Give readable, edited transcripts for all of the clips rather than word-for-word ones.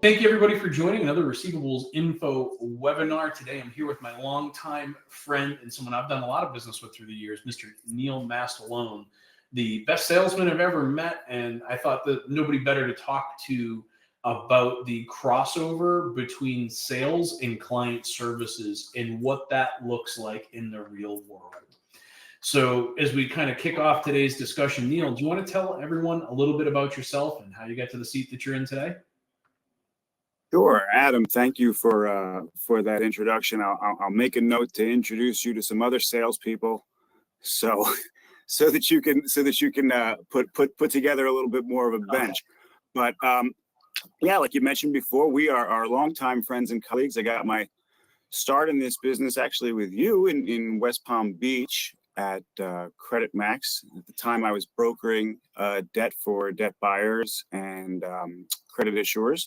Thank you, everybody, for joining another Receivables Info webinar. Today, I'm here with my longtime friend and someone I've done a lot of business with through the years, Mr. Neil Mastellone, the best salesman I've ever met. And I thought that nobody better to talk to about the crossover between sales and client services and what that looks like in the real world. So as we kind of kick off today's discussion, Neil, do you want to tell everyone a little bit about yourself and how you got to the seat that you're in today? Sure, Adam. Thank you for that introduction. I'll make a note to introduce you to some other salespeople, so that you can put together a little bit more of a bench. But yeah, like you mentioned before, we are longtime friends and colleagues. I got my start in this business actually with you in West Palm Beach at Credit Max. At the time, I was brokering debt for debt buyers and credit issuers.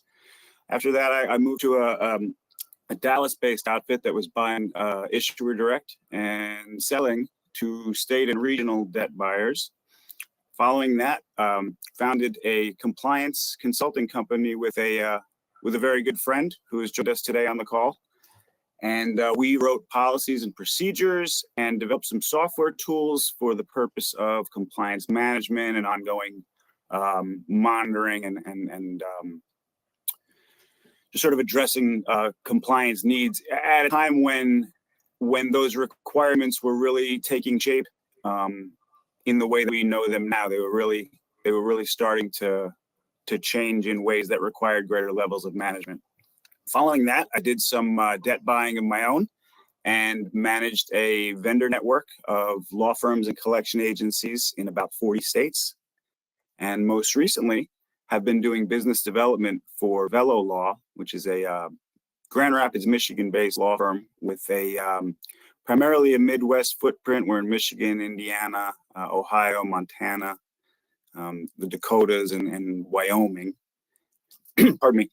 After that, I moved to a Dallas-based outfit that was buying issuer direct and selling to state and regional debt buyers. Following that, founded a compliance consulting company with a very good friend who has joined us today on the call. And we wrote policies and procedures and developed some software tools for the purpose of compliance management and ongoing monitoring and just sort of addressing compliance needs at a time when those requirements were really taking shape in the way that we know them now. They were really starting to change in ways that required greater levels of management. Following that, I did some debt buying of my own and managed a vendor network of law firms and collection agencies in about 40 states. And most recently, have been doing business development for Velo Law, which is a Grand Rapids, Michigan-based law firm with a primarily a Midwest footprint. We're in Michigan, Indiana, Ohio, Montana, the Dakotas, and Wyoming. Pardon me.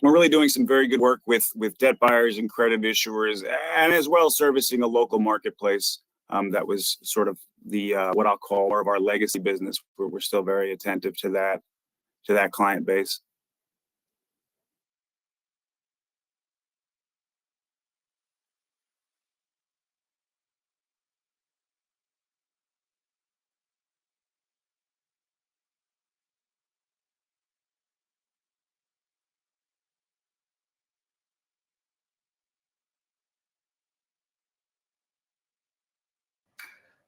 We're really doing some very good work with debt buyers and credit issuers, and as well servicing a local marketplace that was sort of the what I'll call more of our legacy business. We're still very attentive to that client base.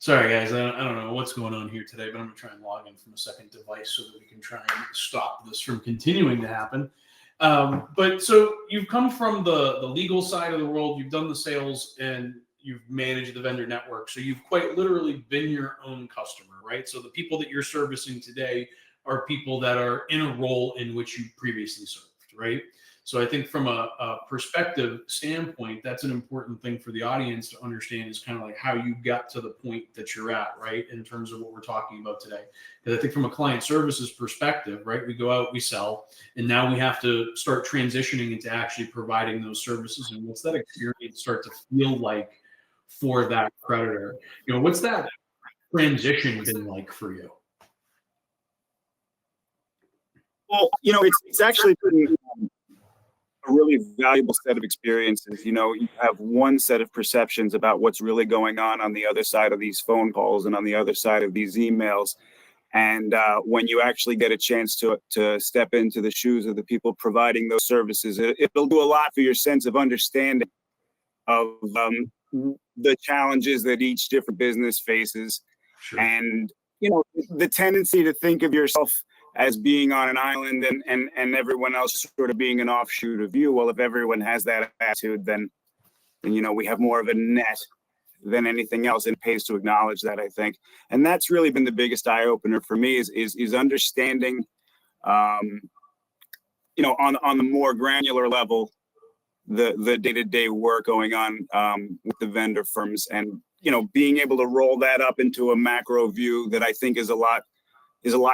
Sorry, guys. I don't know what's going on here today, but I'm going to try and log in from a second device so that we can try and stop this from continuing to happen. But so you've come from the legal side of the world. You've done the sales and you've managed the vendor network. So you've quite literally been your own customer, right? So the people that you're servicing today are people that are in a role in which you previously served, right? So I think from a perspective standpoint, that's an important thing for the audience to understand is kind of like how you got to the point that you're at, right? In terms of what we're talking about today. Because I think from a client services perspective, right, we go out, we sell, and now we have to start transitioning into actually providing those services. And what's that experience start to feel like for that creditor? You know, what's that transition been like for you? Well, you know, it's actually been a really valuable set of experiences. You know, you have one set of perceptions about what's really going on the other side of these phone calls and on the other side of these emails. And when you actually get a chance to step into the shoes of the people providing those services, it'll do a lot for your sense of understanding of the challenges that each different business faces. Sure. And, you know, the tendency to think of yourself as being on an island and everyone else sort of being an offshoot of you. Well, if everyone has that attitude, then you know, we have more of a net than anything else, and it pays to acknowledge that, I think. And that's really been the biggest eye opener for me is understanding, you know, on the more granular level, the day-to-day work going on with the vendor firms, and, you know, being able to roll that up into a macro view that I think is a lot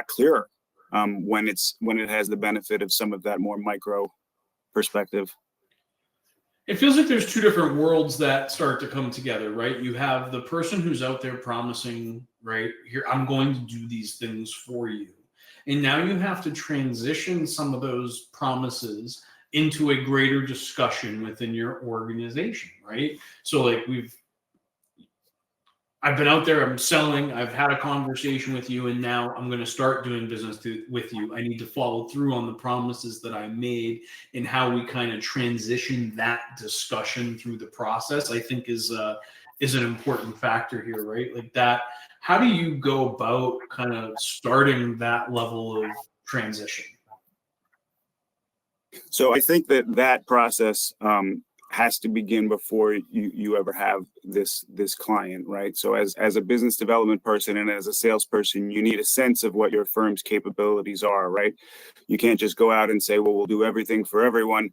clearer when it has the benefit of some of that more micro perspective. It feels like there's two different worlds that start to come together, right? You have the person who's out there promising, right, here, I'm going to do these things for you. And now you have to transition some of those promises into a greater discussion within your organization, right? So like I've been out there, I'm selling, I've had a conversation with you, and now I'm going to start doing business with you. I need to follow through on the promises that I made, and how we kind of transition that discussion through the process, I think is an important factor here, right? Like that, how do you go about kind of starting that level of transition? So I think that process has to begin before you ever have this client, right? So as a business development person and as a salesperson, you need a sense of what your firm's capabilities are, right? You can't just go out and say, well, we'll do everything for everyone,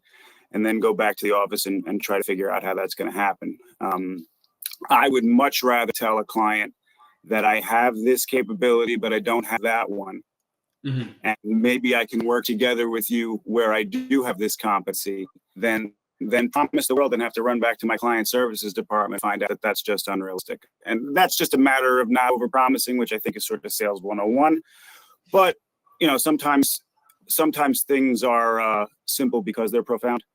and then go back to the office and try to figure out how that's going to happen. I would much rather tell a client that I have this capability, but I don't have that one. Mm-hmm. And maybe I can work together with you where I do have this competency, then promise the world and have to run back to my client services department, find out that that's just unrealistic. And that's just a matter of not over promising, which I think is sort of sales 101. But, sometimes things are simple because they're profound.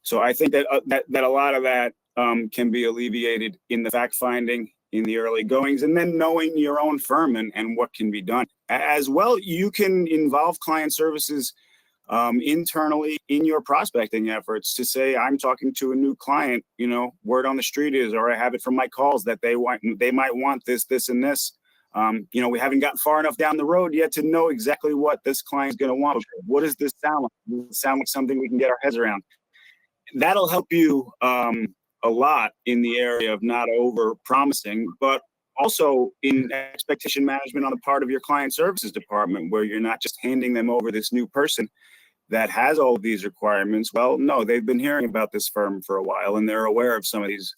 So I think that a lot of that can be alleviated in the fact finding, in the early goings, and then knowing your own firm and what can be done. As well, you can involve client services internally in your prospecting efforts to say, I'm talking to a new client, word on the street is, or I have it from my calls that they might want this, and this. We haven't gotten far enough down the road yet to know exactly what this client's going to want. What does this sound like? Does it sound like something we can get our heads around? That'll help you a lot in the area of not over promising, but also in expectation management on the part of your client services department, where you're not just handing them over this new person that has all of these requirements. Well, no, they've been hearing about this firm for a while, and they're aware of some of these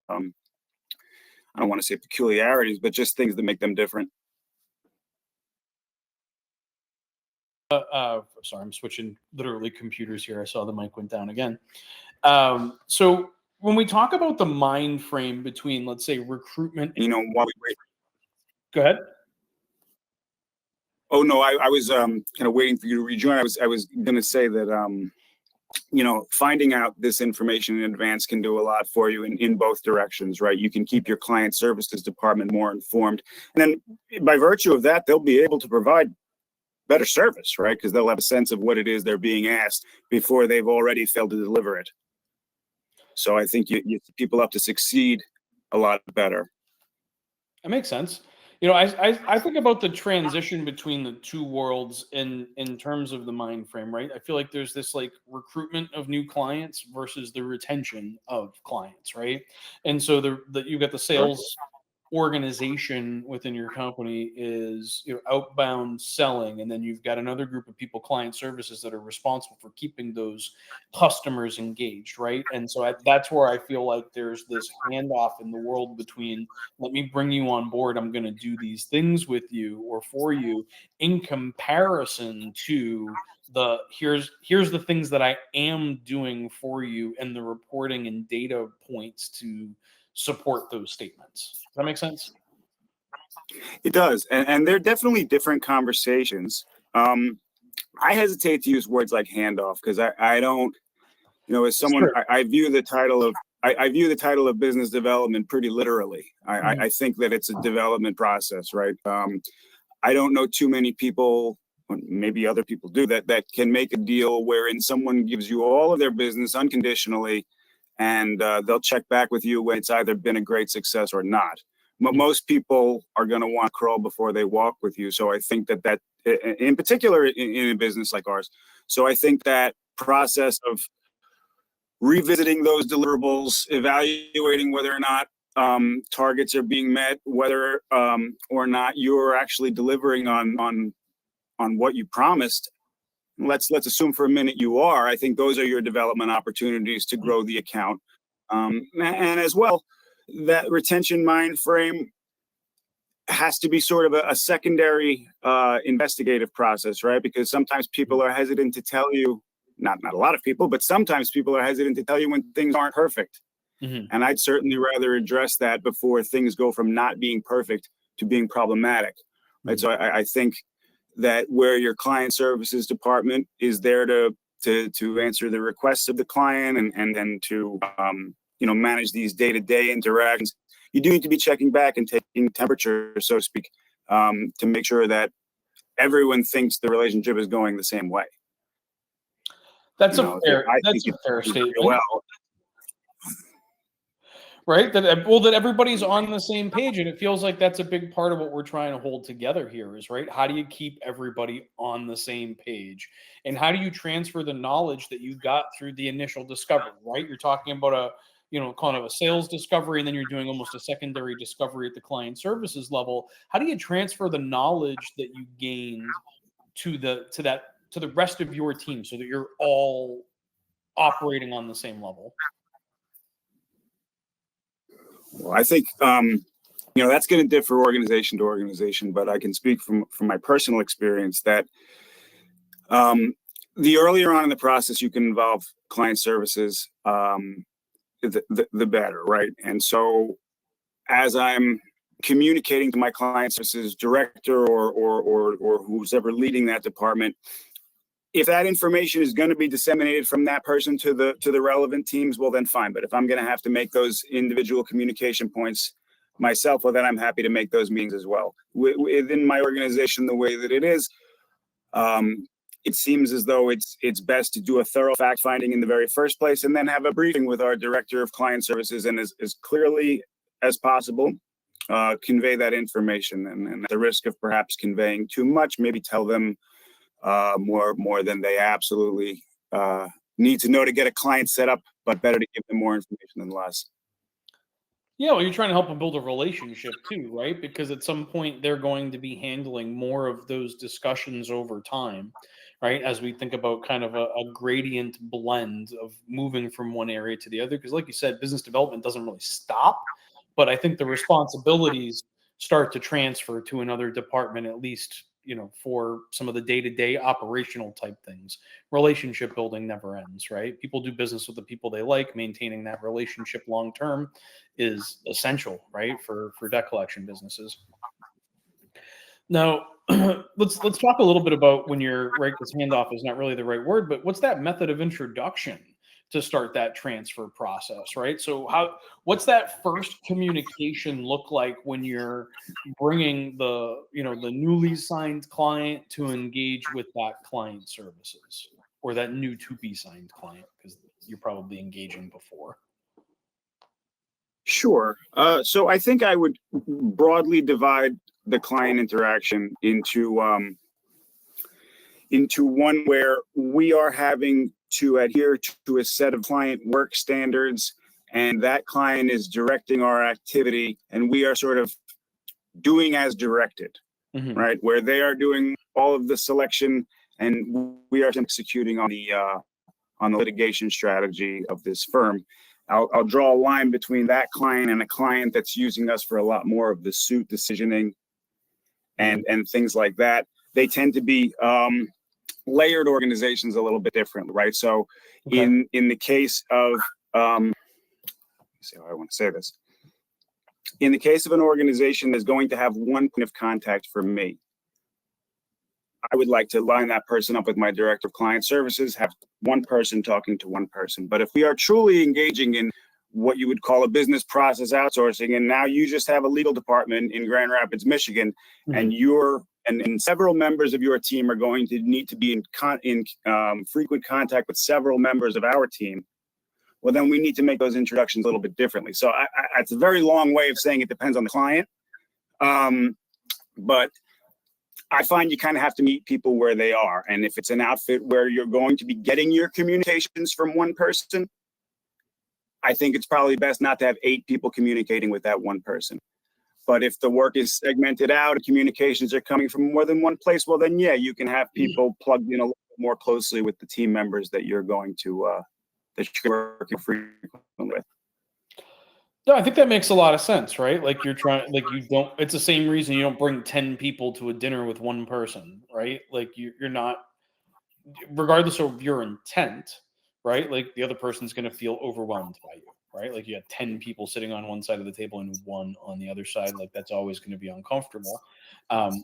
I don't want to say peculiarities, but just things that make them different. Sorry, I'm switching literally computers here. I saw the mic went down again. So when we talk about the mind frame between, let's say, recruitment, While we wait. Go ahead. Oh no, I was kind of waiting for you to rejoin. I was going to say that finding out this information in advance can do a lot for you in both directions, right? You can keep your client services department more informed, and then by virtue of that, they'll be able to provide better service, right? Because they'll have a sense of what it is they're being asked before they've already failed to deliver it. So I think you set people up to succeed a lot better. That makes sense. I think about the transition between the two worlds in terms of the mind frame, right? I feel like there's this like recruitment of new clients versus the retention of clients, right? And so you've got the sales organization within your company is outbound selling, and then you've got another group of people, client services, that are responsible for keeping those customers engaged, right? And so that's where I feel like there's this handoff in the world between, let me bring you on board, I'm going to do these things with you or for you, in comparison to the here's the things that I am doing for you, and the reporting and data points to support those statements. Does that make sense? It does. And they're definitely different conversations. I hesitate to use words like handoff because I don't, as someone, Sure. I view the title of, I view the title of business development pretty literally. I think that it's a development process, right? I don't know too many people, maybe other people do, that can make a deal wherein someone gives you all of their business unconditionally, and they'll check back with you when it's either been a great success or not. Most people are going to want to crawl before they walk with you. So I think that in particular in a business like ours, so I think that process of revisiting those deliverables, evaluating whether or not targets are being met, whether or not you're actually delivering on what you promised. Let's assume for a minute you are. I think those are your development opportunities to grow the account. And as well, that retention mind frame has to be sort of a secondary investigative process, right? Because sometimes people are hesitant to tell you, not a lot of people, but sometimes people are hesitant to tell you when things aren't perfect. Mm-hmm. And I'd certainly rather address that before things go from not being perfect to being problematic, right? Mm-hmm. So I think that where your client services department is there to to answer the requests of the client and then to manage these day-to-day interactions, you do need to be checking back and taking temperature, so to speak, to make sure that everyone thinks the relationship is going the same way. That's a fair statement. Well, right? That everybody's on the same page, and it feels like that's a big part of what we're trying to hold together here is, right? How do you keep everybody on the same page? And how do you transfer the knowledge that you got through the initial discovery, right? You're talking about kind of a sales discovery, and then you're doing almost a secondary discovery at the client services level. How do you transfer the knowledge that you gained to the rest of your team so that you're all operating on the same level? Well, I think that's going to differ organization to organization, but I can speak from my personal experience that the earlier on in the process you can involve client services, the better, right? And so as I'm communicating to my client services director or who's ever leading that department, if that information is going to be disseminated from that person to the relevant teams, well, then fine. But if I'm going to have to make those individual communication points myself, well, then I'm happy to make those meetings as well. Within my organization, the way that it is, it seems as though it's best to do a thorough fact finding in the very first place, and then have a briefing with our director of client services, and as clearly as possible, convey that information. And at the risk of perhaps conveying too much, maybe tell them more than they absolutely need to know to get a client set up, but better to give them more information than less. Yeah, well, you're trying to help them build a relationship too, right? Because at some point they're going to be handling more of those discussions over time, right? As we think about kind of a gradient blend of moving from one area to the other. Because like you said, business development doesn't really stop, but I think the responsibilities start to transfer to another department, at least, for some of the day-to-day operational type things. Relationship building never ends, right? People do business with the people they like. Maintaining that relationship long-term is essential, right? For debt collection businesses. Now, let's talk a little bit about when you're, right, because handoff is not really the right word, but what's that method of introduction to start that transfer process, right? So what's that first communication look like when you're bringing the newly signed client to engage with that client services, or that new to be signed client, because you're probably engaging before? Sure. So I think I would broadly divide the client interaction into one where we are having to adhere to a set of client work standards, and that client is directing our activity, and we are sort of doing as directed, right? Where they are doing all of the selection, and we are executing on the litigation strategy of this firm. I'll draw a line between that client and a client that's using us for a lot more of the suit decisioning and things like that. They tend to be layered organizations a little bit differently, right? So in the case of, let's see how I want to say this. In the case of an organization that's going to have one point of contact for me, I would like to line that person up with my director of client services, have one person talking to one person. But if we are truly engaging in what you would call a business process outsourcing, and now you just have a legal department in Grand Rapids, Michigan, and and several members of your team are going to need to be in frequent contact with several members of our team, well, then we need to make those introductions a little bit differently. So it's a very long way of saying it depends on the client. But I find you kind of have to meet people where they are. And if it's an outfit where you're going to be getting your communications from one person, I think it's probably best not to have 8 people communicating with that one person. But if the work is segmented out and communications are coming from more than one place, well, then, yeah, you can have people plugged in a little bit more closely with the team members that you're going to, that you're working frequently with. No, I think that makes a lot of sense, right? Like it's the same reason you don't bring 10 people to a dinner with one person, right? Like you're not, regardless of your intent, right? Like the other person's going to feel overwhelmed by you, right? Like you have 10 people sitting on one side of the table and one on the other side. Like that's always going to be uncomfortable.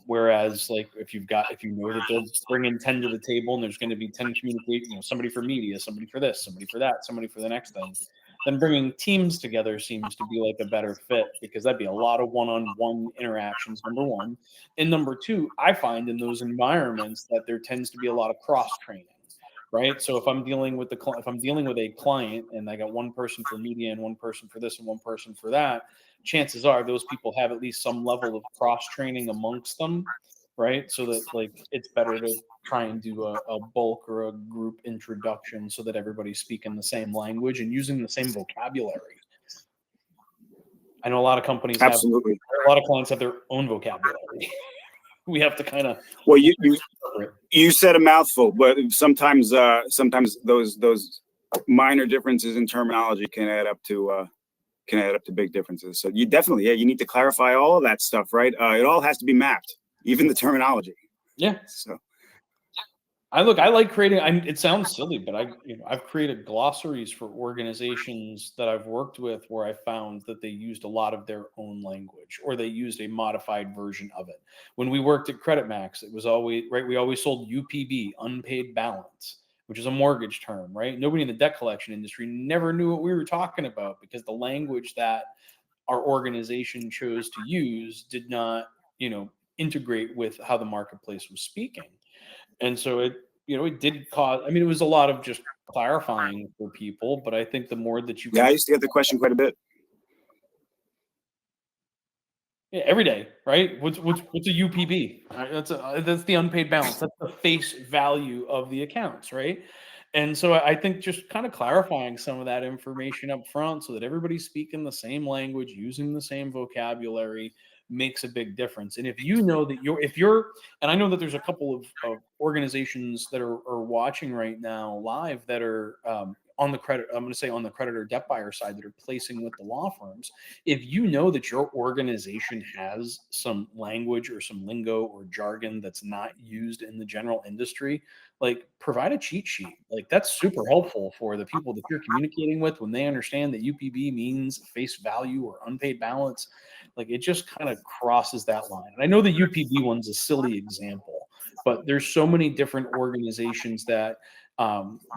Whereas like if you know that they're bringing 10 to the table and there's going to be 10 communicate, somebody for media, somebody for this, somebody for that, somebody for the next thing, then bringing teams together seems to be like a better fit, because that'd be a lot of one-on-one interactions, number one. And number two, I find in those environments that there tends to be a lot of cross training, right? So if I'm dealing with if I'm dealing with a client and I got one person for media and one person for this and one person for that, chances are those people have at least some level of cross training amongst them, right? So that like it's better to try and do a bulk or a group introduction so that everybody's speaking the same language and using the same vocabulary. I know a lot of companies Absolutely. a lot of clients have their own vocabulary. We have to kind of well, you said a mouthful, but sometimes those minor differences in terminology can add up to big differences. So you definitely, you need to clarify all of that stuff, right? It all has to be mapped, even the terminology. Yeah. So I like creating. It sounds silly, but I've created glossaries for organizations that I've worked with where I found that they used a lot of their own language, or they used a modified version of it. When we worked at Credit Max, it was always right. We always sold UPB, unpaid balance, which is a mortgage term, right? Nobody in the debt collection industry never knew what we were talking about, because the language that our organization chose to use did not, integrate with how the marketplace was speaking. And so it did cause, it was a lot of just clarifying for people, but I think the more that you yeah, can, I used to get the question quite a bit. every day, right? What's a UPB? Right? That's the unpaid balance. That's the face value of the accounts, right? And so I think just kind of clarifying some of that information up front so that everybody's speaking the same language, using the same vocabulary, makes a big difference. And if you know that and I know that there's a couple of organizations that are watching right now live that are on the credit, I'm going to say on the creditor debt buyer side, that are placing with the law firms. If you know that your organization has some language or some lingo or jargon that's not used in the general industry, like provide a cheat sheet. Like that's super helpful for the people that you're communicating with when they understand that UPB means face value or unpaid balance. Like it just kind of crosses that line. And I know the UPB one's a silly example, but there's so many different organizations that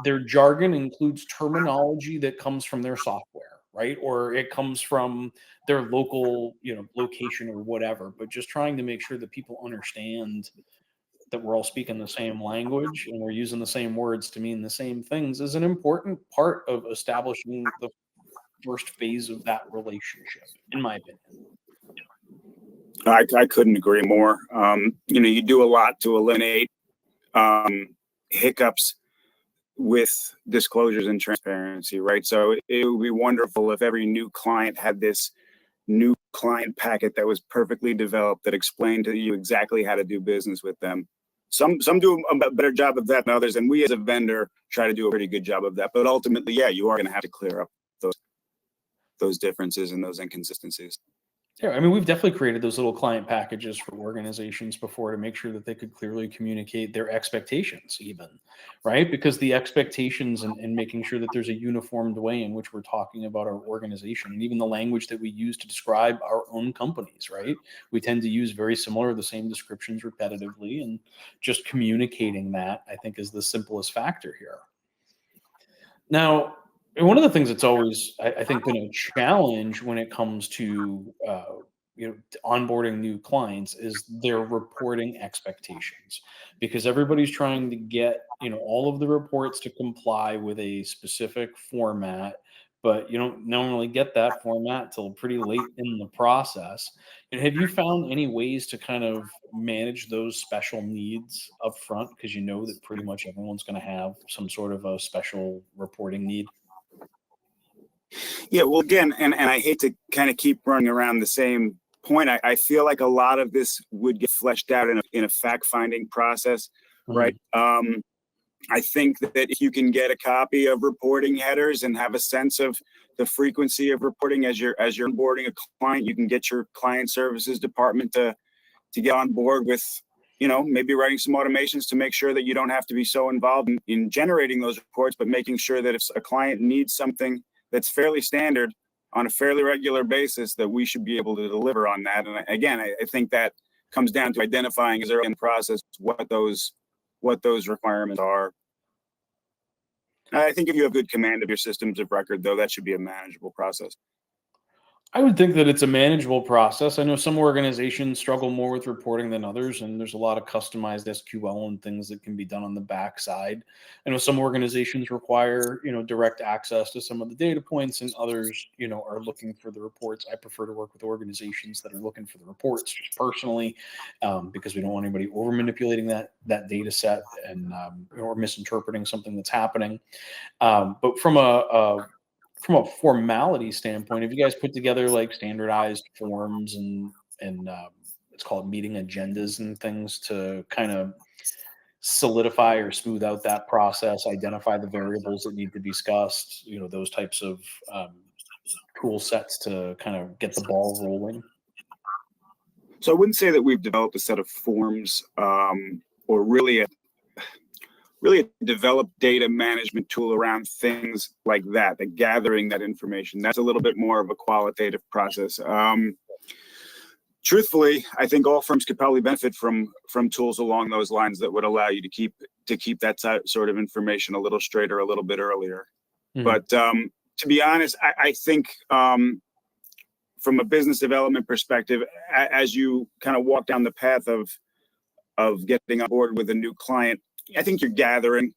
their jargon includes terminology that comes from their software, right? Or it comes from their local, location or whatever. But just trying to make sure that people understand that we're all speaking the same language and we're using the same words to mean the same things is an important part of establishing the first phase of that relationship, in my opinion. I couldn't agree more. You do a lot to eliminate hiccups with disclosures and transparency, right? So it would be wonderful if every new client had this new client packet that was perfectly developed that explained to you exactly how to do business with them. Some do a better job of that than others, and we as a vendor try to do a pretty good job of that. But ultimately, you are going to have to clear up those differences and those inconsistencies. Yeah, we've definitely created those little client packages for organizations before to make sure that they could clearly communicate their expectations even, right? Because the expectations and making sure that there's a uniformed way in which we're talking about our organization, and even the language that we use to describe our own companies, right? We tend to use very similar, the same descriptions repetitively, and just communicating that, I think, is the simplest factor here. Now, one of the things that's always, I think, been a challenge when it comes to onboarding new clients is their reporting expectations, because everybody's trying to get all of the reports to comply with a specific format, but you don't normally get that format till pretty late in the process. And have you found any ways to kind of manage those special needs up front, because you know that pretty much everyone's going to have some sort of a special reporting need? Yeah, well, again, and I hate to kind of keep running around the same point. I feel like a lot of this would get fleshed out in a fact-finding process, right? I think that if you can get a copy of reporting headers and have a sense of the frequency of reporting as you're onboarding a client, you can get your client services department to get on board with, maybe writing some automations to make sure that you don't have to be so involved in generating those reports, but making sure that if a client needs something that's fairly standard on a fairly regular basis, that we should be able to deliver on that. And again, I think that comes down to identifying as early in the process what those requirements are. I think if you have good command of your systems of record, though, that should be a manageable process. I would think that it's a manageable process. I know some organizations struggle more with reporting than others, and there's a lot of customized SQL and things that can be done on the backside. I know some organizations require, direct access to some of the data points, and others, are looking for the reports. I prefer to work with organizations that are looking for the reports just personally, because we don't want anybody over manipulating that data set and or misinterpreting something that's happening. But from a formality standpoint, have you guys put together like standardized forms and let's call it meeting agendas and things to kind of solidify or smooth out that process, identify the variables that need to be discussed, those types of tool sets to kind of get the ball rolling? So I wouldn't say that we've developed a set of forms or really a developed data management tool around things like that, the gathering that information. That's a little bit more of a qualitative process. Truthfully, I think all firms could probably benefit from tools along those lines that would allow you to keep that sort of information a little straighter, a little bit earlier. Mm-hmm. But to be honest, I think from a business development perspective, as you kind of walk down the path of getting on board with a new client, I think you're gathering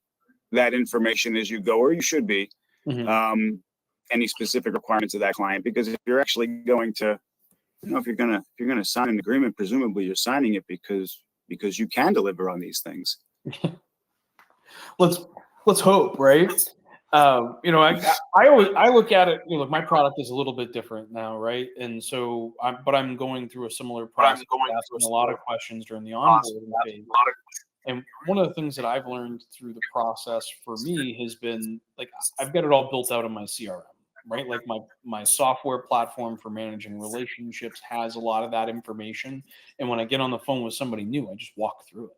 that information as you go, or you should be, mm-hmm. Any specific requirements of that client, because if you're actually going to, if you're going to sign an agreement, presumably you're signing it because you can deliver on these things. Let's hope, right? I look at it. Look, my product is a little bit different now, right? And so, I'm going through a similar process, asking a lot of questions during the onboarding phase. And one of the things that I've learned through the process for me has been like, I've got it all built out in my CRM, right? Like my software platform for managing relationships has a lot of that information. And when I get on the phone with somebody new, I just walk through it,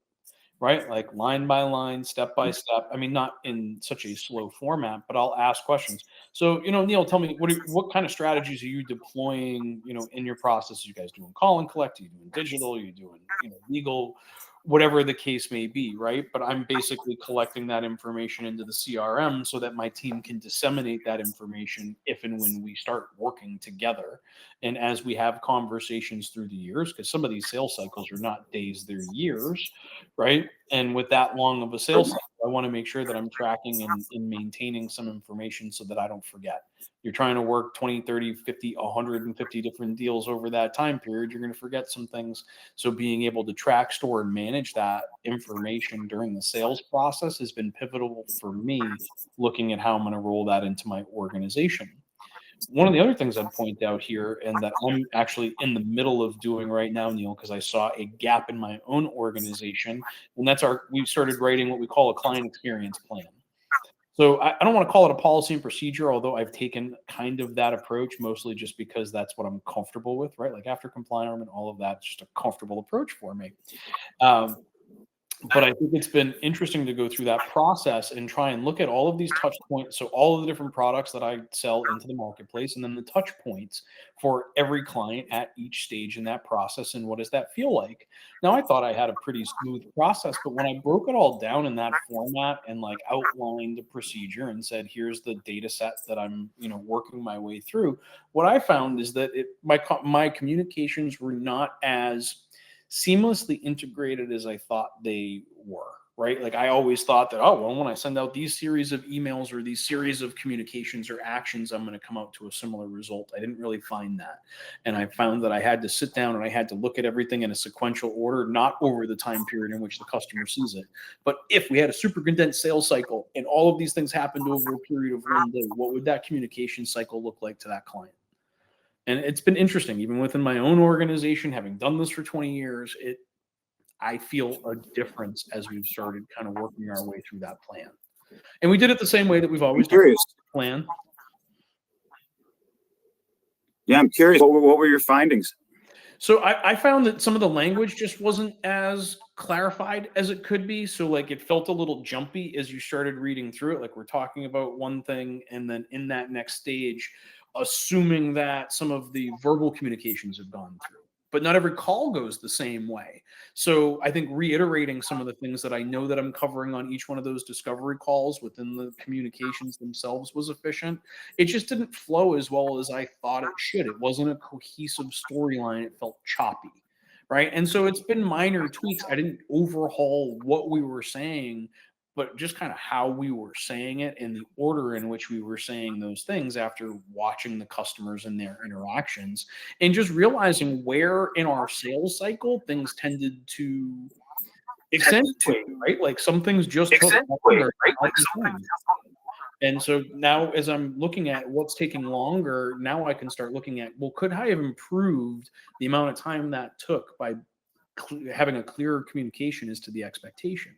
right? Like line by line, step by step. I mean, not in such a slow format, but I'll ask questions. So, Neil, tell me, what kind of strategies are you deploying, in your process? Are you guys doing call and collect? Are you doing digital? Are you doing, legal? Whatever the case may be, right? But I'm basically collecting that information into the CRM so that my team can disseminate that information if and when we start working together. And as we have conversations through the years, because some of these sales cycles are not days, they're years, right? And with that long of a sales cycle, I want to make sure that I'm tracking and maintaining some information so that I don't forget. You're trying to work 20, 30, 50, 150 different deals over that time period. You're going to forget some things. So being able to track, store, and manage that information during the sales process has been pivotal for me, looking at how I'm going to roll that into my organization. One of the other things I'd point out here, and that I'm actually in the middle of doing right now, Neil, because I saw a gap in my own organization, and we started writing what we call a client experience plan. So I don't want to call it a policy and procedure, although I've taken kind of that approach, mostly just because that's what I'm comfortable with, right? Like after compliance and all of that, it's just a comfortable approach for me. But I think it's been interesting to go through that process and try and look at all of these touch points. So all of the different products that I sell into the marketplace, and then the touch points for every client at each stage in that process. And what does that feel like? Now, I thought I had a pretty smooth process, but when I broke it all down in that format and like outlined the procedure and said, here's the data set that I'm, working my way through, what I found is that my communications were not as seamlessly integrated as I thought they were, right? Like I always thought that, when I send out these series of emails or these series of communications or actions, I'm going to come out to a similar result. I didn't really find that. And I found that I had to sit down and I had to look at everything in a sequential order, not over the time period in which the customer sees it. But if we had a super condensed sales cycle and all of these things happened over a period of one day, what would that communication cycle look like to that client? And it's been interesting, even within my own organization, having done this for 20 years, I feel a difference as we've started kind of working our way through that plan. And we did it the same way that we've always done the plan. Yeah, I'm curious. What were your findings? So I found that some of the language just wasn't as clarified as it could be. So like it felt a little jumpy as you started reading through it. Like we're talking about one thing, and then in that next stage, assuming that some of the verbal communications have gone through. But not every call goes the same way. So I think reiterating some of the things that I know that I'm covering on each one of those discovery calls within the communications themselves was efficient. It just didn't flow as well as I thought it should. It wasn't a cohesive storyline. It felt choppy. Right. And so it's been minor tweaks. I didn't overhaul what we were saying, but just kind of how we were saying it and the order in which we were saying those things after watching the customers and their interactions and just realizing where in our sales cycle things tended to accentuate, right? Like some things just took longer. And so now, as I'm looking at what's taking longer, now I can start looking at, well, could I have improved the amount of time that took by having a clearer communication as to the expectation?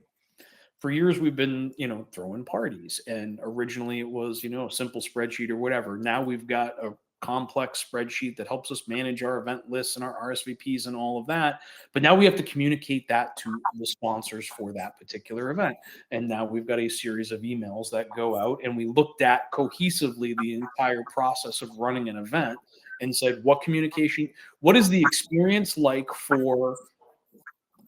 For years, we've been, throwing parties, and originally it was, a simple spreadsheet or whatever. Now we've got a complex spreadsheet that helps us manage our event lists and our RSVPs and all of that. But now we have to communicate that to the sponsors for that particular event. And now we've got a series of emails that go out, and we looked at cohesively the entire process of running an event and said, what is the experience like for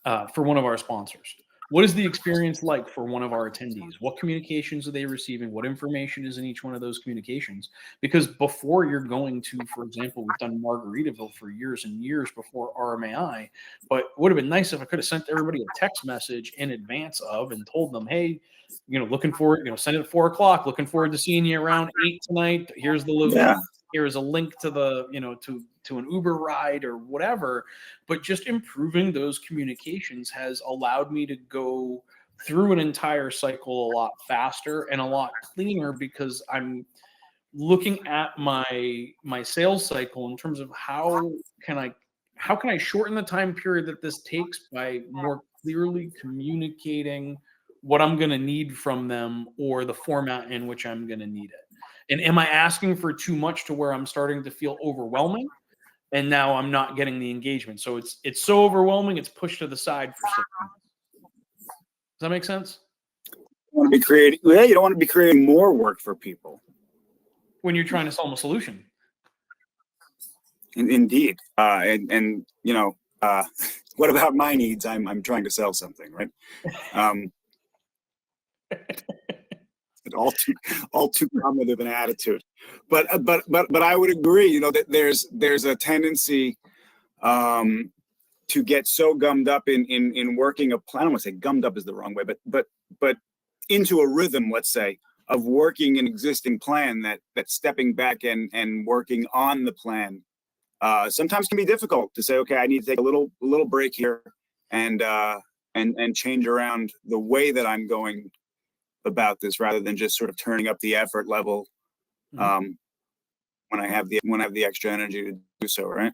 one of our sponsors? What is the experience like for one of our attendees? What communications are they receiving? What information is in each one of those communications? Because before you're going to, for example, we've done Margaritaville for years and years before RMAI, but it would have been nice if I could have sent everybody a text message in advance of and told them, hey, looking forward, send it at 4:00. Looking forward to seeing you around 8 tonight. Here's the location. Yeah. Here's a link to the, to an Uber ride or whatever. But just improving those communications has allowed me to go through an entire cycle a lot faster and a lot cleaner, because I'm looking at my sales cycle in terms of how can I shorten the time period that this takes by more clearly communicating what I'm going to need from them or the format in which I'm going to need it. And am I asking for too much to where I'm starting to feel overwhelming? And now I'm not getting the engagement. So it's so overwhelming, it's pushed to the side for 6 months. Does that make sense? You want to be creating, you don't want to be creating more work for people when you're trying to sell them a solution. Indeed. What about my needs? I'm trying to sell something, right? all too common of an attitude, but I would agree, that there's a tendency to get so gummed up in working a plan. I don't want to say gummed up is the wrong way, but into a rhythm, let's say, of working an existing plan that stepping back and working on the plan sometimes can be difficult to say, okay, I need to take a little break here and change around the way that I'm going about this, rather than just sort of turning up the effort level when I have the extra energy to do so, right?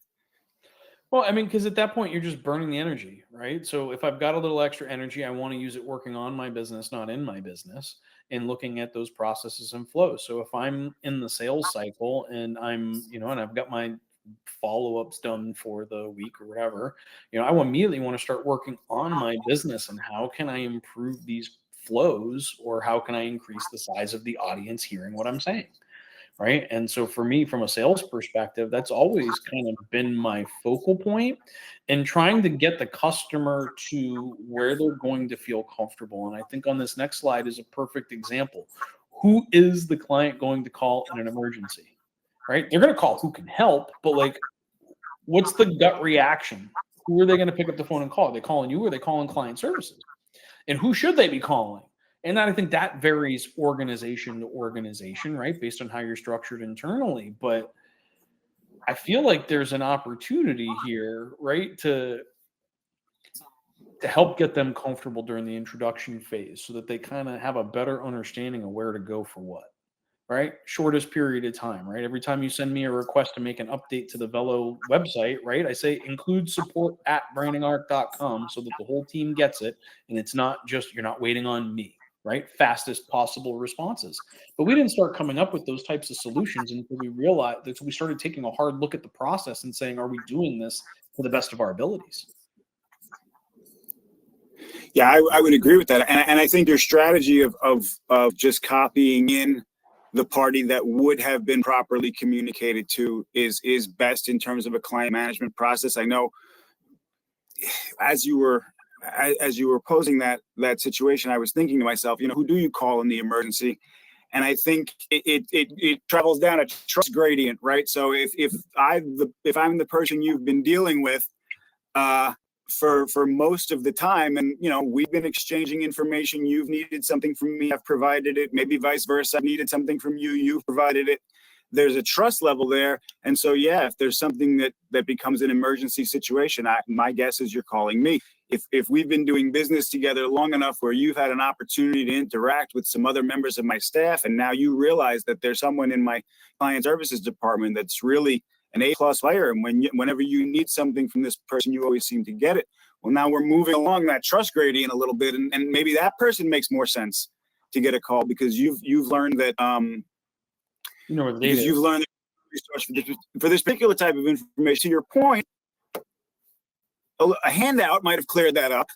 Well, I mean, because at that point you're just burning the energy, right? So if I've got a little extra energy, I want to use it working on my business, not in my business, and looking at those processes and flows. So if I'm in the sales cycle and I'm, and I've got my follow-ups done for the week or whatever, I immediately want to start working on my business and how can I improve these flows, or how can I increase the size of the audience hearing what I'm saying, right? And so for me, from a sales perspective, that's always kind of been my focal point, and trying to get the customer to where they're going to feel comfortable. And I think on this next slide is a perfect example. Who is the client going to call in an emergency, right? They're going to call who can help, but like, what's the gut reaction? Who are they going to pick up the phone and call? Are they calling you, or are they calling client services? And who should they be calling? And I think that varies organization to organization, right? Based on how you're structured internally. But I feel like there's an opportunity here, right, to help get them comfortable during the introduction phase so that they kind of have a better understanding of where to go for what, right? Shortest period of time, right? Every time you send me a request to make an update to the Velo website, right, I say include support@brandingarc.com so that the whole team gets it. And it's not just, you're not waiting on me, right? Fastest possible responses. But we didn't start coming up with those types of solutions until we realized that we started taking a hard look at the process and saying, are we doing this to the best of our abilities? Yeah, I would agree with that. And I think your strategy of just copying in the party that would have been properly communicated to is best in terms of a client management process. I know as you were posing that situation, I was thinking to myself, who do you call in the emergency? And I think it travels down a trust gradient, right? So if I'm the person you've been dealing with for most of the time, and we've been exchanging information, you've needed something from me, I've provided it, maybe vice versa, I've needed something from you, you've provided it. There's a trust level there. And so, yeah, if there's something that becomes an emergency situation, my guess is you're calling me. If we've been doing business together long enough where you've had an opportunity to interact with some other members of my staff, and now you realize that there's someone in my client services department that's really an A-plus hire, and whenever you need something from this person, you always seem to get it. Well, now we're moving along that trust gradient a little bit, and maybe that person makes more sense to get a call because you've learned that Where the data because you've learned for this particular type of information. To your point, a handout might have cleared that up,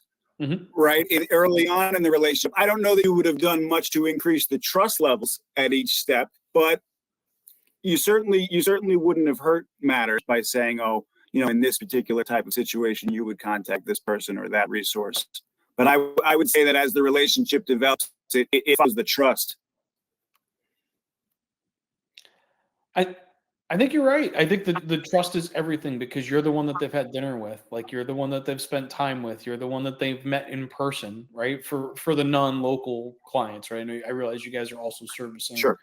right? Early on in the relationship. I don't know that you would have done much to increase the trust levels at each step, but you certainly wouldn't have hurt matters by saying, oh, in this particular type of situation, you would contact this person or that resource. But I would say that as the relationship develops, it follows the trust. I think you're right. I think the trust is everything because you're the one that they've had dinner with. Like you're the one that they've spent time with. You're the one that they've met in person, right? For the non-local clients, right? I realize you guys are also servicing, Sure.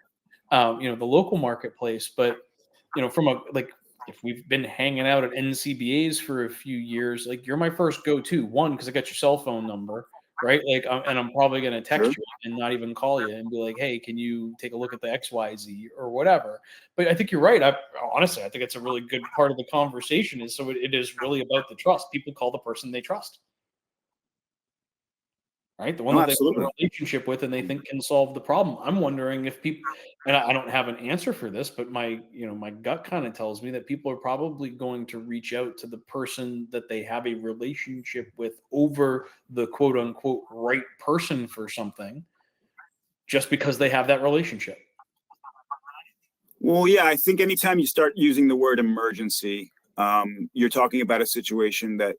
the local marketplace, but from if we've been hanging out at NCBAs for a few years, like you're my first go-to one because I got your cell phone number, right? Like, and I'm probably going to text you and not even call you and be like, hey, can you take a look at the XYZ or whatever? But I think you're right. Honestly, I think it's a really good part of the conversation is so it is really about the trust. People call the person they trust. Right? The one that they have a relationship with and they think can solve the problem. I'm wondering if people, and I don't have an answer for this, but my gut kind of tells me that people are probably going to reach out to the person that they have a relationship with over the quote unquote right person for something just because they have that relationship. Well, yeah, I think anytime you start using the word emergency, you're talking about a situation that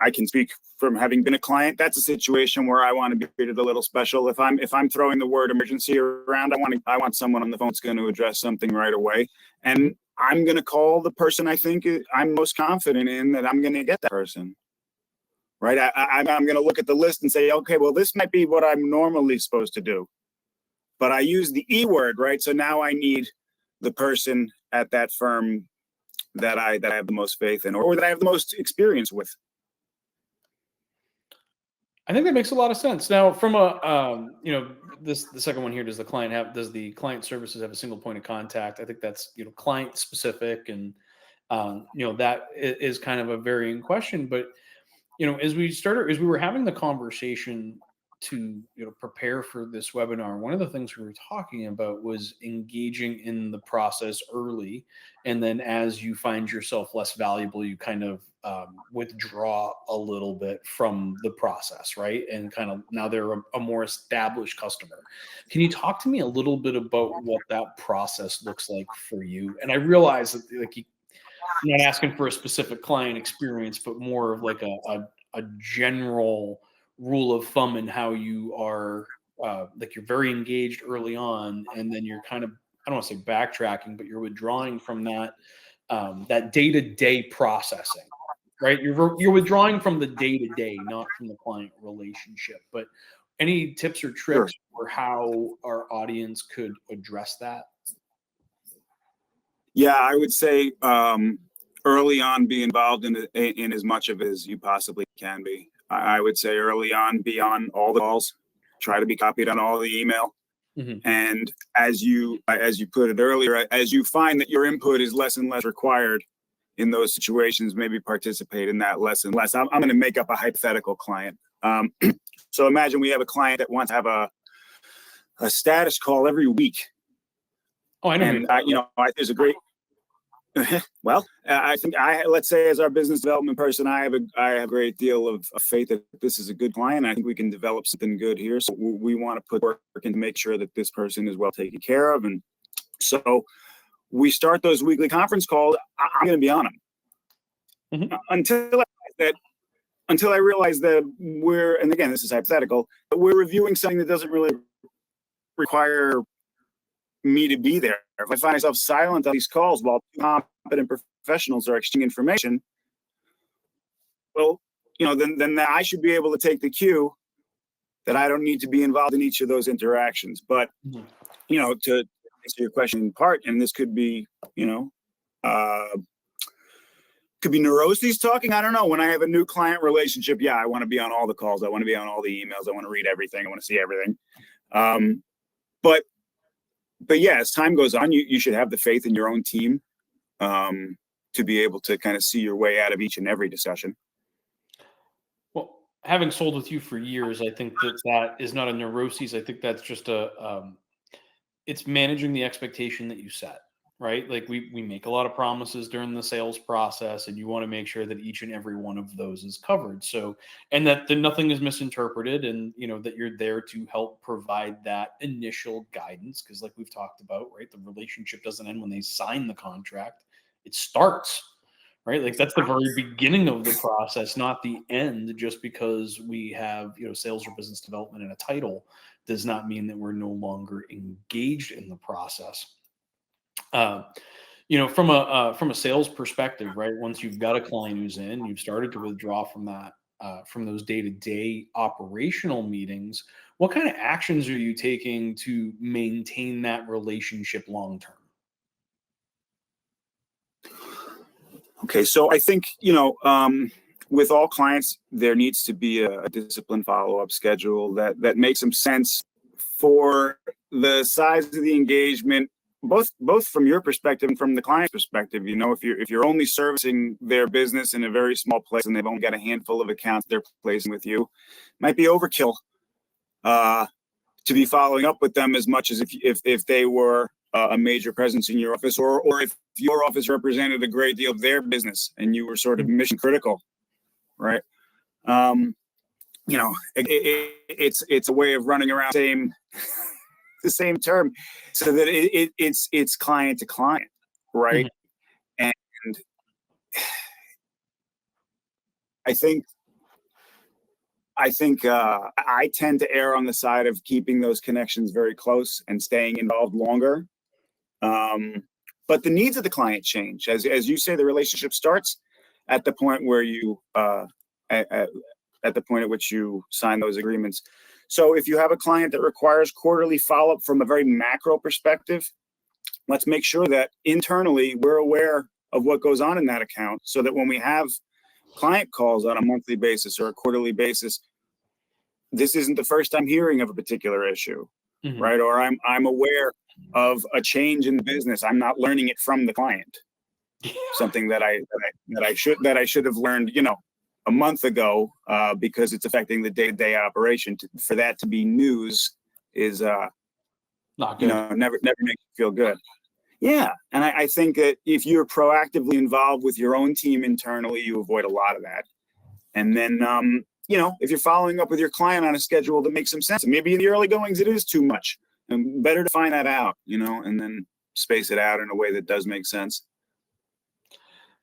I can speak from having been a client. That's a situation where I want to be treated a little special. If I'm throwing the word emergency around, I want someone on the phone that's going to address something right away, and I'm going to call the person I think I'm most confident in that I'm going to get that person. Right? I'm going to look at the list and say, okay, well, this might be what I'm normally supposed to do, but I use the E word, right? So now I need the person at that firm that I have the most faith in, or that I have the most experience with. I think that makes a lot of sense. Now, from the second one here, does the client services have a single point of contact? I think that's, client specific and, that is kind of a varying question, but, as we were having the conversation to, prepare for this webinar, one of the things we were talking about was engaging in the process early. And then as you find yourself less valuable, you kind of withdraw a little bit from the process, right? And kind of now they're a more established customer. Can you talk to me a little bit about what that process looks like for you? And I realize that I'm not asking for a specific client experience, but more of like a general rule of thumb in how you are like you're very engaged early on, and then you're kind of, I don't want to say backtracking, but you're withdrawing from that that day-to-day processing, right? You're withdrawing from the day-to-day, not from the client relationship. But any tips or tricks for how our audience could address that? Yeah, I would say early on, be involved in as much of it as you possibly can be. I would say early on, be on all the calls, try to be copied on all the email. And as you put it earlier, as you find that your input is less and less required in those situations, maybe participate in that less and less. I'm going to make up a hypothetical client. So imagine we have a client that wants to have a status call every week. Oh, I know. And there's a great. Well, I think let's say as our business development person, I have a great deal of faith that this is a good client. I think we can develop something good here. So we want to put work in to make sure that this person is well taken care of. And so we start those weekly conference calls. I'm going to be on them until I realize that and again, this is hypothetical, but we're reviewing something that doesn't really require me to be there. If I find myself silent on these calls while competent professionals are exchanging information, well, then I should be able to take the cue that I don't need to be involved in each of those interactions. But, to answer your question in part, and this could be, could be neuroses talking. I don't know. When I have a new client relationship, I want to be on all the calls. I want to be on all the emails. I want to read everything. I want to see everything. But yeah, as time goes on, you should have the faith in your own team to be able to kind of see your way out of each and every discussion. Well, having sold with you for years, I think that is not a neuroses. I think that's just it's managing the expectation that you set, right? Like we make a lot of promises during the sales process, and you want to make sure that each and every one of those is covered. So, and that nothing is misinterpreted, and that you're there to help provide that initial guidance. Because like we've talked about, right, the relationship doesn't end when they sign the contract; it starts, right? Like that's the very beginning of the process, not the end. Just because we have sales or business development in a title does not mean that we're no longer engaged in the process. From a sales perspective, right? Once you've got a client who's in, you've started to withdraw from that, from those day-to-day operational meetings. What kind of actions are you taking to maintain that relationship long term? Okay, so I think with all clients, there needs to be a disciplined follow-up schedule that makes some sense for the size of the engagement, both from your perspective and from the client's perspective. If you're only servicing their business in a very small place and they've only got a handful of accounts they're placing with you, it might be overkill to be following up with them as much as if they were a major presence in your office, or if your office represented a great deal of their business and you were sort of mission critical, right? It's a way of running around the same term, so that it's client to client, right? And I think I tend to err on the side of keeping those connections very close and staying involved longer. But the needs of the client change. As you say, the relationship starts at the point where at the point at which you sign those agreements. So if you have a client that requires quarterly follow-up from a very macro perspective, let's make sure that internally we're aware of what goes on in that account, so that when we have client calls on a monthly basis or a quarterly basis, this isn't the first time hearing of a particular issue, right? Or I'm aware of a change in the business. I'm not learning it from the client. Something that I should have learned, a month ago, because it's affecting the day-to-day operation. For that to be news is not good. Never makes you feel good. Yeah, and I think that if you're proactively involved with your own team internally, you avoid a lot of that. And then if you're following up with your client on a schedule that makes some sense, maybe in the early goings it is too much, and better to find that out, and then space it out in a way that does make sense.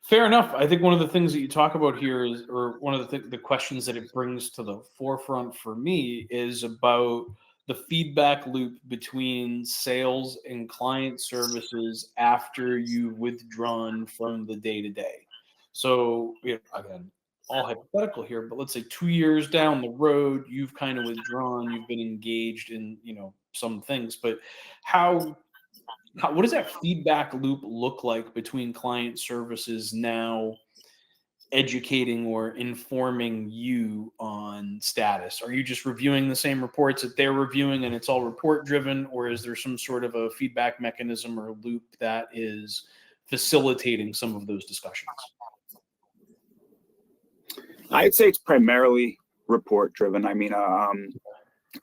Fair enough. I think one of the things that you talk about here is, or one of the questions that it brings to the forefront for me, is about the feedback loop between sales and client services after you've withdrawn from the day-to-day. So, again, all hypothetical here, but let's say 2 years down the road, you've kind of withdrawn, you've been engaged in, some things, but what does that feedback loop look like between client services now educating or informing you on status? Are you just reviewing the same reports that they're reviewing and it's all report driven, or is there some sort of a feedback mechanism or loop that is facilitating some of those discussions? I'd say it's primarily report driven. I mean,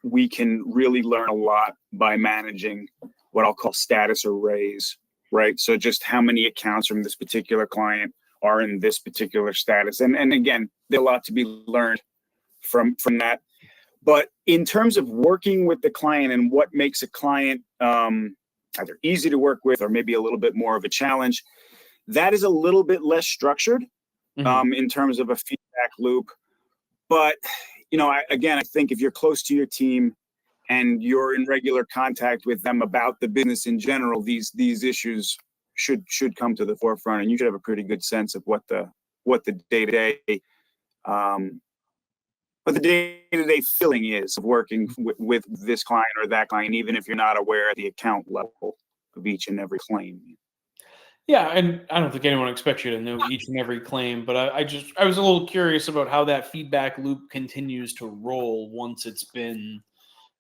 we can really learn a lot by managing what I'll call status arrays, right? So just how many accounts from this particular client are in this particular status. And again, there's a lot to be learned from that. But in terms of working with the client and what makes a client either easy to work with or maybe a little bit more of a challenge, that is a little bit less structured in terms of a feedback loop. But, I think if you're close to your team and you're in regular contact with them about the business in general, these issues should come to the forefront, and you should have a pretty good sense of what the day-to-day what the day-to-day feeling is of working with this client or that client, even if you're not aware at the account level of each and every claim. Yeah, and I don't think anyone expects you to know each and every claim, but I was a little curious about how that feedback loop continues to roll once it's been,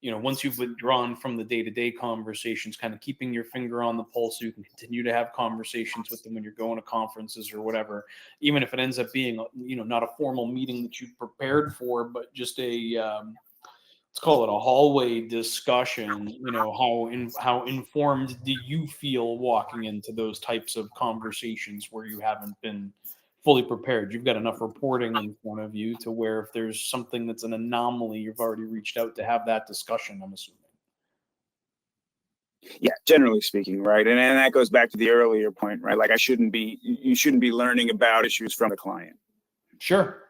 once you've withdrawn from the day-to-day conversations, kind of keeping your finger on the pulse so you can continue to have conversations with them when you're going to conferences or whatever, even if it ends up being, not a formal meeting that you prepared for, but just let's call it a hallway discussion. How informed do you feel walking into those types of conversations where you haven't been fully prepared? You've got enough reporting in front of you to where if there's something that's an anomaly, you've already reached out to have that discussion, I'm assuming. Yeah, generally speaking, right. And that goes back to the earlier point, right? Like you shouldn't be learning about issues from the client. Sure.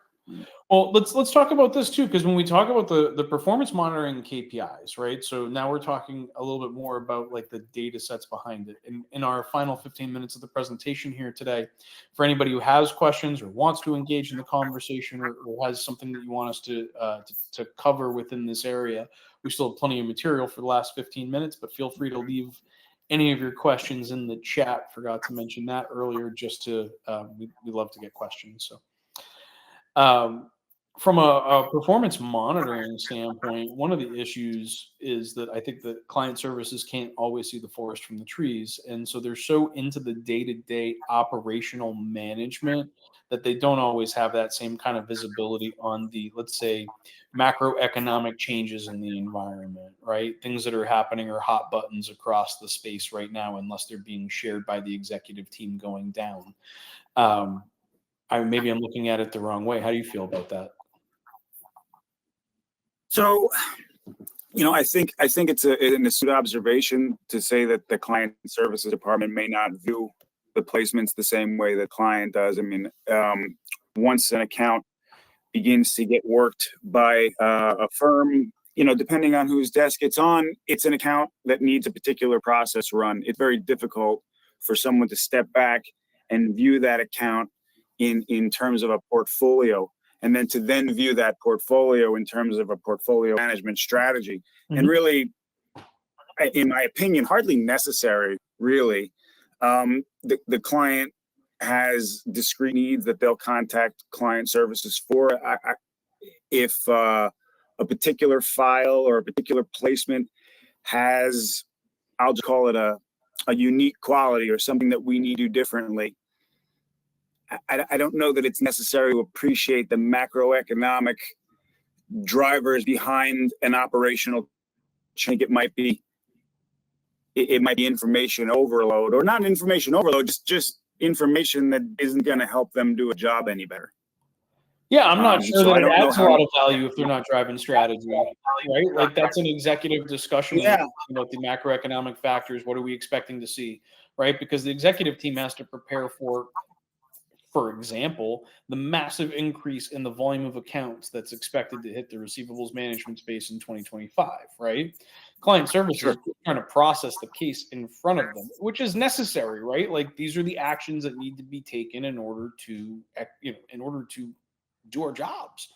Well, let's talk about this too, because when we talk about the performance monitoring KPIs, right? So now we're talking a little bit more about like the data sets behind it. In our final 15 minutes of the presentation here today, for anybody who has questions or wants to engage in the conversation or has something that you want us to cover within this area, we still have plenty of material for the last 15 minutes, but feel free to leave any of your questions in the chat. Forgot to mention that earlier, just to we love to get questions. So. From a performance monitoring standpoint, one of the issues is that I think that client services can't always see the forest from the trees. And so they're so into the day-to-day operational management that they don't always have that same kind of visibility on the, let's say, macroeconomic changes in the environment, right? Things that are happening are hot buttons across the space right now, unless they're being shared by the executive team going down. Maybe I'm looking at it the wrong way. How do you feel about that? So, I think it's an astute observation to say that the client services department may not view the placements the same way the client does. I mean, once an account begins to get worked by a firm, depending on whose desk it's on, it's an account that needs a particular process run. It's very difficult for someone to step back and view that account in terms of a portfolio, and then to view that portfolio in terms of a portfolio management strategy. And really, in my opinion, hardly necessary, really. The client has discrete needs that they'll contact client services for. If a particular file or a particular placement has, I'll just call it a unique quality or something that we need to do differently, I don't know that it's necessary to appreciate the macroeconomic drivers behind an operational change. It might be information overload, or not information overload, just information that isn't going to help them do a job any better. Yeah, I'm not sure that it adds a lot of how value if they're not driving strategy, right? Like that's an executive discussion about the macroeconomic factors. What are we expecting to see, right? Because the executive team has to prepare for example, the massive increase in the volume of accounts that's expected to hit the receivables management space in 2025, right? Client services trying to process the case in front of them, which is necessary, right? Like these are the actions that need to be taken in order to do our jobs.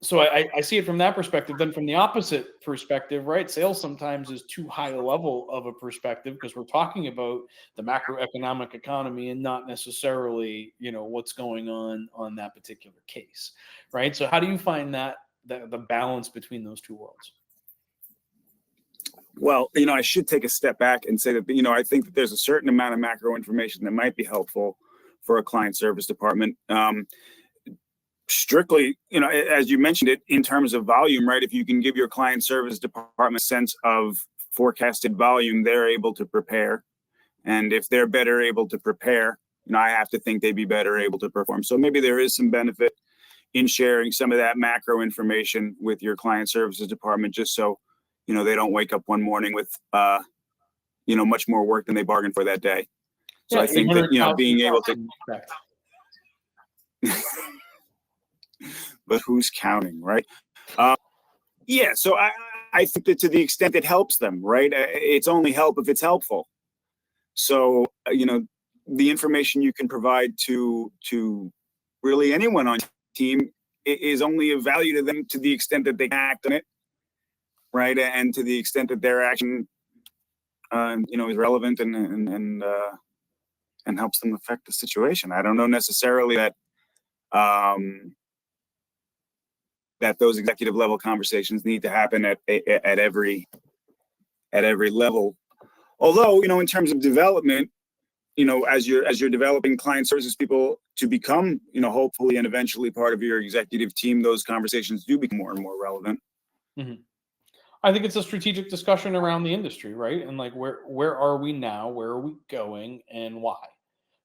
So I see it from that perspective. Then from the opposite perspective, right? Sales sometimes is too high a level of a perspective because we're talking about the macroeconomic economy and not necessarily, what's going on that particular case, right? So how do you find that the balance between those two worlds? Well, I should take a step back and say that, I think that there's a certain amount of macro information that might be helpful for a client service department. Strictly, as you mentioned it, in terms of volume, right? If you can give your client service department a sense of forecasted volume, they're able to prepare And if they're better able to prepare, I have to think they'd be better able to perform. So maybe there is some benefit in sharing some of that macro information with your client services department, just so, they don't wake up one morning with, much more work than they bargained for that day. So I think that, being able to, but who's counting, right? So I think that to the extent it helps them, right? It's only help if it's helpful. So, the information you can provide to really anyone on your team is only of value to them to the extent that they can act on it, right? And to the extent that their action, is relevant and helps them affect the situation. I don't know necessarily that that those executive level conversations need to happen at every level. Although, in terms of development, as you're developing client services people to become, hopefully and eventually part of your executive team, those conversations do become more and more relevant. Mm-hmm. I think it's a strategic discussion around the industry, right? And like, where are we now? Where are we going, and why?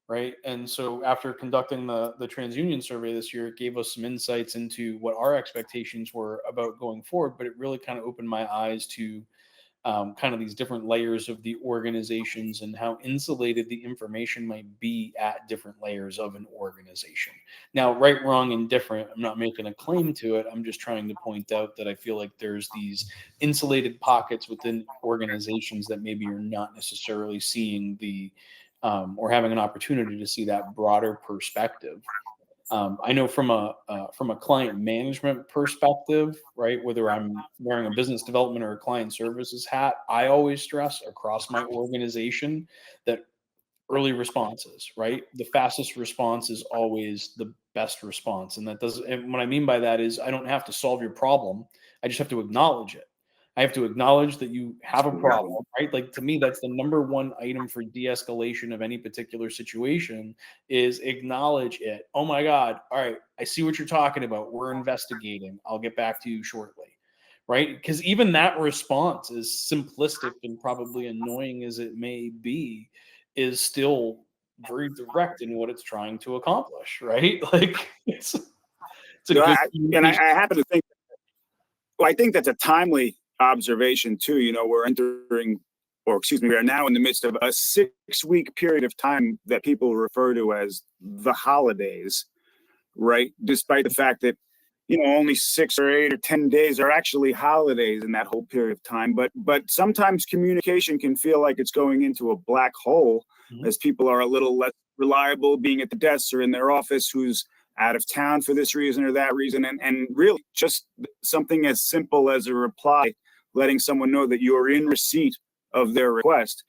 Right. And so after conducting the TransUnion survey this year, it gave us some insights into what our expectations were about going forward, but it really kind of opened my eyes to kind of these different layers of the organizations and how insulated the information might be at different layers of an organization. Now, right, wrong, and different, I'm not making a claim to it. I'm just trying to point out that I feel like there's these insulated pockets within organizations that maybe you're not necessarily seeing or having an opportunity to see that broader perspective. I know from a client management perspective, right, whether I'm wearing a business development or a client services hat, I always stress across my organization that early responses, right? The fastest response is always the best response. And and what I mean by that is I don't have to solve your problem. I just have to acknowledge it. I have to acknowledge that you have a problem, right? Like, to me, that's the number one item for de-escalation of any particular situation is acknowledge it. Oh my God. All right. I see what you're talking about. We're investigating. I'll get back to you shortly. Right. Because even that response, as simplistic and probably annoying as it may be, is still very direct in what it's trying to accomplish. Right. Like, it's a good I happen to think, I think that's a timely observation too. We're entering, or excuse me, we are now in the midst of a 6-week period of time that people refer to as the holidays, right? Despite the fact that, only 6 or 8 or 10 days are actually holidays in that whole period of time. But sometimes communication can feel like it's going into a black hole as people are a little less reliable being at the desks or in their office, who's out of town for this reason or that reason. And really just something as simple as a reply, letting someone know that you're in receipt of their request,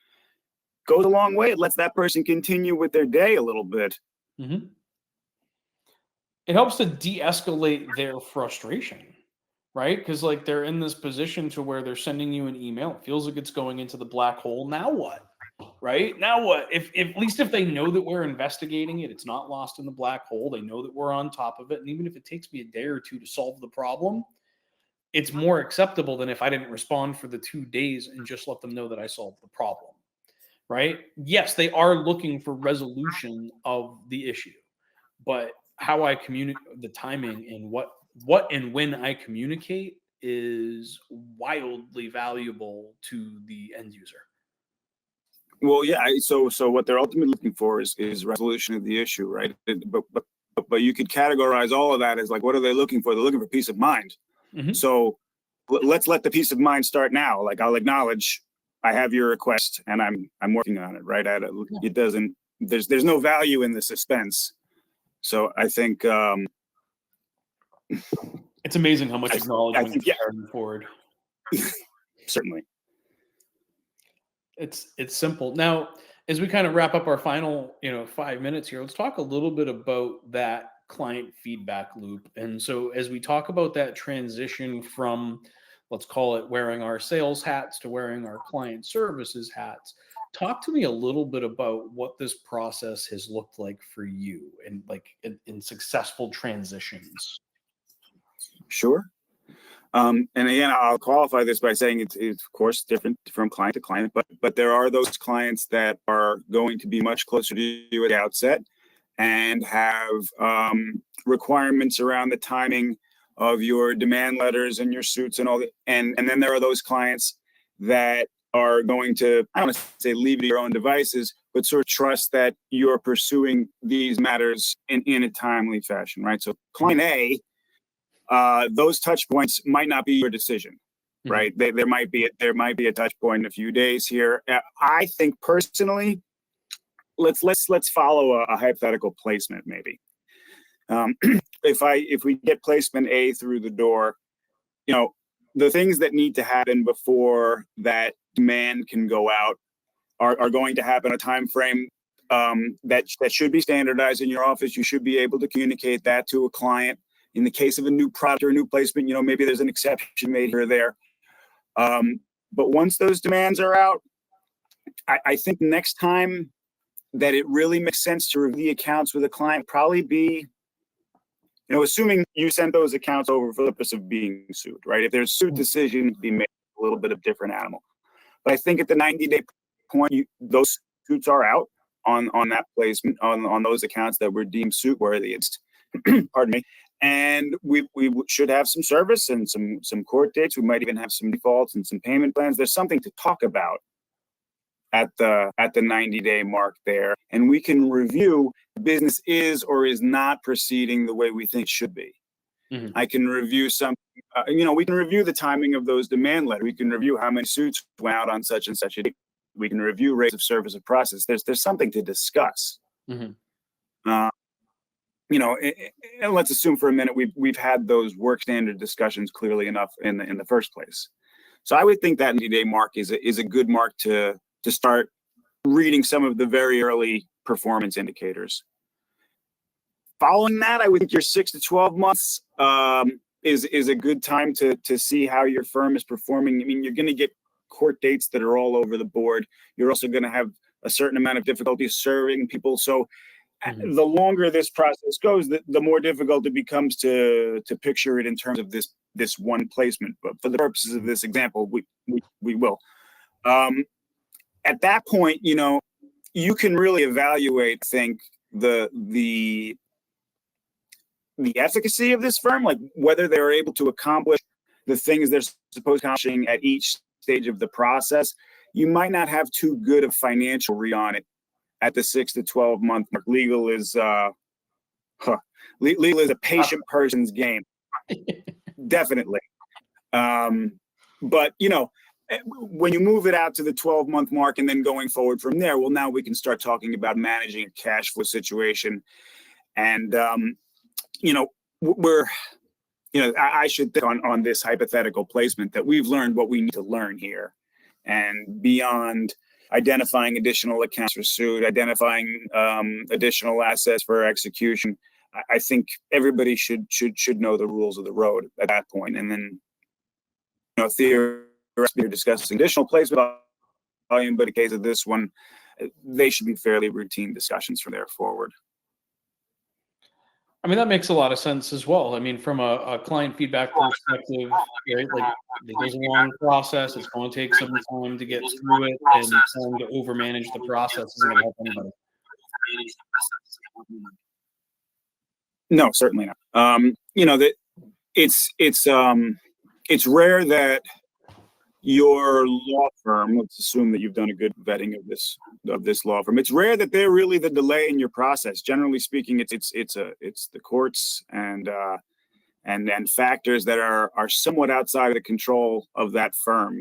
goes a long way. It lets that person continue with their day a little bit. Mm-hmm. It helps to de-escalate their frustration, right? Because like they're in this position to where they're sending you an email. It feels like it's going into the black hole. Now what? Right? Now what? If at least if they know that we're investigating it, it's not lost in the black hole. They know that we're on top of it. And even if it takes me a day or two to solve the problem, it's more acceptable than if I didn't respond for the 2 days and just let them know that I solved the problem. Right? Yes, they are looking for resolution of the issue, but how I communicate, the timing, and what and when I communicate is wildly valuable to the end user. Well, yeah. So what they're ultimately looking for is resolution of the issue, right? But you could categorize all of that as like, what are they looking for? They're looking for peace of mind. Mm-hmm. So let's let the peace of mind start now. Like, I'll acknowledge I have your request and I'm working on it, right? It doesn't. There's no value in the suspense. So I think it's amazing how much acknowledgement is carrying forward. Certainly. It's simple. Now, as we kind of wrap up our final, 5 minutes here, let's talk a little bit about that client feedback loop. And so as we talk about that transition from, let's call it, wearing our sales hats to wearing our client services hats, talk to me a little bit about what this process has looked like for you and like in successful transitions. Sure. And again, I'll qualify this by saying it's of course different from client to client, but there are those clients that are going to be much closer to you at the outset and have requirements around the timing of your demand letters and your suits and all that. And then there are those clients that are going to, I don't want to say leave it to your own devices, but sort of trust that you're pursuing these matters in a timely fashion, right? So client A, those touch points might not be your decision, right? There might be a touch point in a few days here. I think personally, let's follow a hypothetical placement maybe. If we get placement A through the door, the things that need to happen before that demand can go out are going to happen a time frame that should be standardized in your office. You should be able to communicate that to a client. In the case of a new product or a new placement, maybe there's an exception made here or there. But once those demands are out, I think next time that it really makes sense to review accounts with a client probably be, assuming you sent those accounts over for the purpose of being sued, right? If there's suit decision to be made, a little bit of different animal. But I think at the 90-day point, those suits are out on that placement, on those accounts that were deemed suit worthy. It's, pardon me. And we should have some service and some court dates. We might even have some defaults and some payment plans. There's something to talk about at the 90-day mark there, and we can review business is or is not proceeding the way we think it should be. I can review we can review the timing of those demand letters. We can review how many suits went out on such and such a date. We can review rates of service of process. There's something to discuss. And let's assume for a minute we've had those work standard discussions clearly enough in the first place. So I would think that 90-day mark is a good mark to start reading some of the very early performance indicators. Following that, I would think your 6 to 12 months is a good time to see how your firm is performing. I mean, you're going to get court dates that are all over the board. You're also going to have a certain amount of difficulty serving people. So the longer this process goes, the more difficult it becomes to picture it in terms of this one placement. But for the purposes of this example, we will. At that point, you can really evaluate, the efficacy of this firm, like whether they're able to accomplish the things they're supposed to accomplish at each stage of the process. You might not have too good of financial read on it at the 6 to 12 month mark. Legal is a patient person's game, definitely. But when you move it out to the 12-month mark and then going forward from there, well, now we can start talking about managing a cash flow situation. And, I should think on this hypothetical placement that we've learned what we need to learn here. And beyond identifying additional accounts for suit, identifying additional assets for execution, I think everybody should know the rules of the road at that point. And then, theoretically, you're discussing additional placement volume, but in case of this one, they should be fairly routine discussions from there forward. I mean, that makes a lot of sense as well. I mean, from a client feedback perspective, right? Like, it goes a long process. It's going to take some time to get through it, and trying to overmanage the process isn't going to help anybody. No, certainly not. That it's rare that your law firm, let's assume that you've done a good vetting of this law firm, it's rare that they're really the delay in your process. Generally speaking, it's the courts and factors that are somewhat outside of the control of that firm.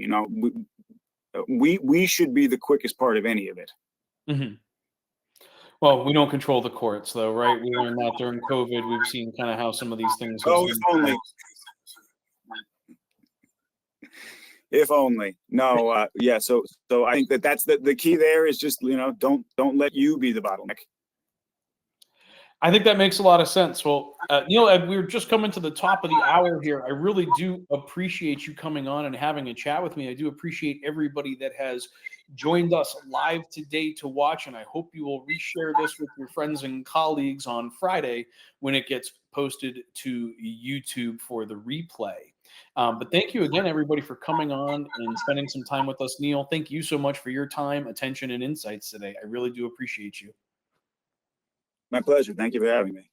We should be the quickest part of any of it. Well, we don't control the courts, though, right? We learned that during COVID. We've seen kind of how some of these things. If only. No, yeah. So I think that's the key there is just, don't let you be the bottleneck. I think that makes a lot of sense. Well, Neil, we're just coming to the top of the hour here. I really do appreciate you coming on and having a chat with me. I do appreciate everybody that has joined us live today to watch, and I hope you will reshare this with your friends and colleagues on Friday when it gets posted to YouTube for the replay. But thank you again, everybody, for coming on and spending some time with us. Neil, thank you so much for your time, attention, and insights today. I really do appreciate you. My pleasure. Thank you for having me.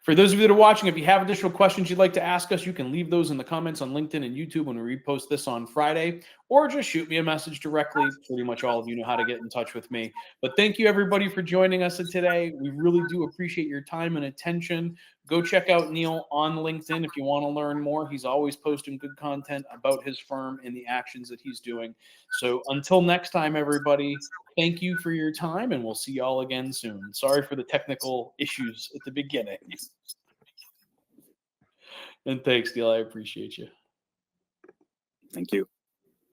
For those of you that are watching, if you have additional questions you'd like to ask us, you can leave those in the comments on LinkedIn and YouTube when we repost this on Friday, or just shoot me a message directly. Pretty much all of you know how to get in touch with me. But thank you, everybody, for joining us today. We really do appreciate your time and attention. Go check out Neil on LinkedIn if you want to learn more. He's always posting good content about his firm and the actions that he's doing. So until next time, everybody, thank you for your time, and we'll see you all again soon. Sorry for the technical issues at the beginning. And thanks, Neil. I appreciate you. Thank you.